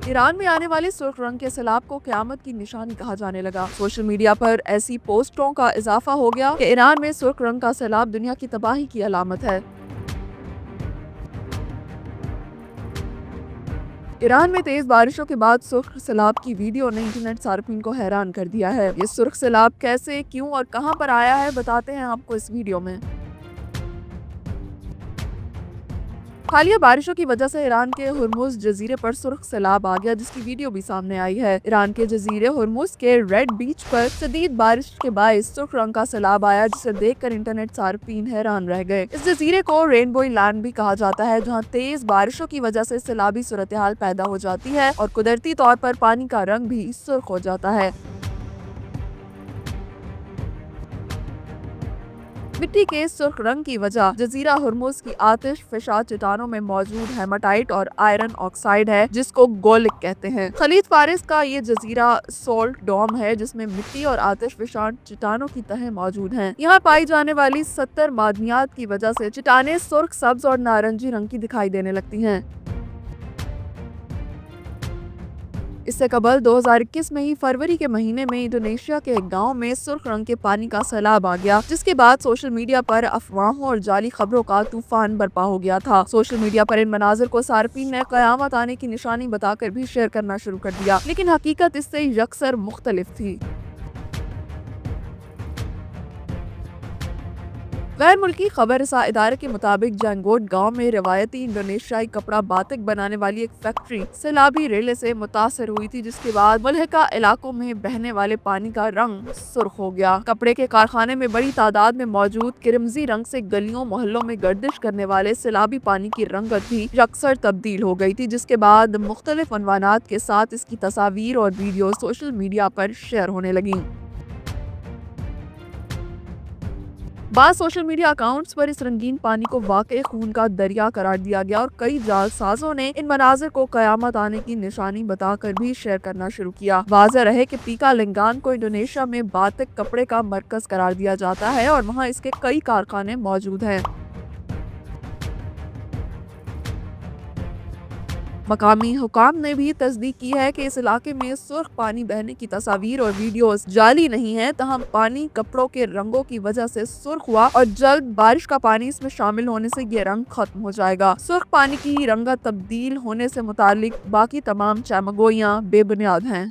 Iran में आने वाले सुर्ख रंग के सैलाब को क़यामत की निशानी कहा जाने लगा। सोशल मीडिया पर ऐसी पोस्टों का इजाफा हो गया कि ईरान में सुर्ख रंग का सैलाब दुनिया की तबाही की अलामत है। ईरान में तेज बारिशों के बाद सुर्ख सैलाब की वीडियो ने इंटरनेट सार्फिन को हैरान कर दिया है। ये सुर्ख सैलाब कैसे, क्यों और कहां पर आया है, बताते हैं आपको इस वीडियो में। हालिया बारिशों की वजह से ईरान के हुर्मुज जजीरे पर सुर्ख सैलाब आ गया, जिसकी वीडियो भी सामने आई है। ईरान के जजीरे हुर्मुज के रेड बीच पर शदीद बारिश के बायस सुर्ख रंग का सैलाब आया, जिसे देखकर इंटरनेट सार्फिन हैरान रह गए। इस जजीरे को रेनबो लैंड भी कहा जाता है, जहाँ तेज बारिशों की वजह से सैलाबी सूरत हाल पैदा हो जाती है और कुदरती तौर पर पानी का रंग भी सुर्ख हो जाता है। मिट्टी के सुर्ख रंग की वजह जजीरा हुर्मुज की आतिश फिशा चट्टानों में मौजूद हेमाटाइट और आयरन ऑक्साइड है, जिसको गोलिक कहते हैं। खलीज फारिस का ये जजीरा सोल्ट डोम है, जिसमें मिट्टी और आतिश फिशा चट्टानों की तह मौजूद हैं। यहाँ पाई जाने वाली 70 मादनियात की वजह से चट्टानें सुर्ख, सब्ज और नारंगी रंग की दिखाई देने लगती हैं। इससे कबल 2021 में ही फरवरी के महीने में इंडोनेशिया के एक गांव में सुर्ख रंग के पानी का सैलाब आ गया, जिसके बाद सोशल मीडिया पर अफवाहों और जाली खबरों का तूफान बरपा हो गया था। सोशल मीडिया पर इन मनाजिर को सार्फिन ने कयामत आने की निशानी बताकर भी शेयर करना शुरू कर दिया, लेकिन हकीकत इससे यकसर मुख्तलिफ थी। गैर मुल्की खबर रसा इदारे के मुताबिक जंगोट गांव में रवायती इंडोनेशियाई कपड़ा बातिक बनाने वाली एक फैक्ट्री सैलाबी रेले से मुतासर हुई थी, जिसके बाद मुल्हिका इलाकों में बहने वाले पानी का रंग सुर्ख हो गया। कपड़े के कारखाने में बड़ी तादाद में मौजूद किरमजी रंग से गलियों मोहल्लों में गर्दिश करने वाले सैलाबी पानी की रंगत भी यकसर तब्दील हो गई थी, जिसके बाद मुख्तलिफ अनवानात के साथ इसकी तस्वीर और वीडियो सोशल मीडिया पर शेयर होने लगी। बाद सोशल मीडिया अकाउंट्स पर इस रंगीन पानी को वाकई खून का दरिया करार दिया गया और कई जालसाजों ने इन मनाजिर को कयामत आने की निशानी बताकर भी शेयर करना शुरू किया। वाज़ेह रहे कि पीकालिंगान को इंडोनेशिया में बातिक कपड़े का मरकज करार दिया जाता है और वहाँ इसके कई कारखाने मौजूद हैं। मकामी हुकाम ने भी तस्दीक की है कि इस इलाके में सुर्ख पानी बहने की तस्वीर और वीडियोस जाली नहीं है, तहम पानी कपड़ों के रंगों की वजह से सुर्ख हुआ और जल्द बारिश का पानी इसमें शामिल होने से ये रंग खत्म हो जाएगा। सुर्ख पानी की रंगत तब्दील होने से मुतालिक बाकी तमाम चमगोइयाँ बेबुनियाद हैं।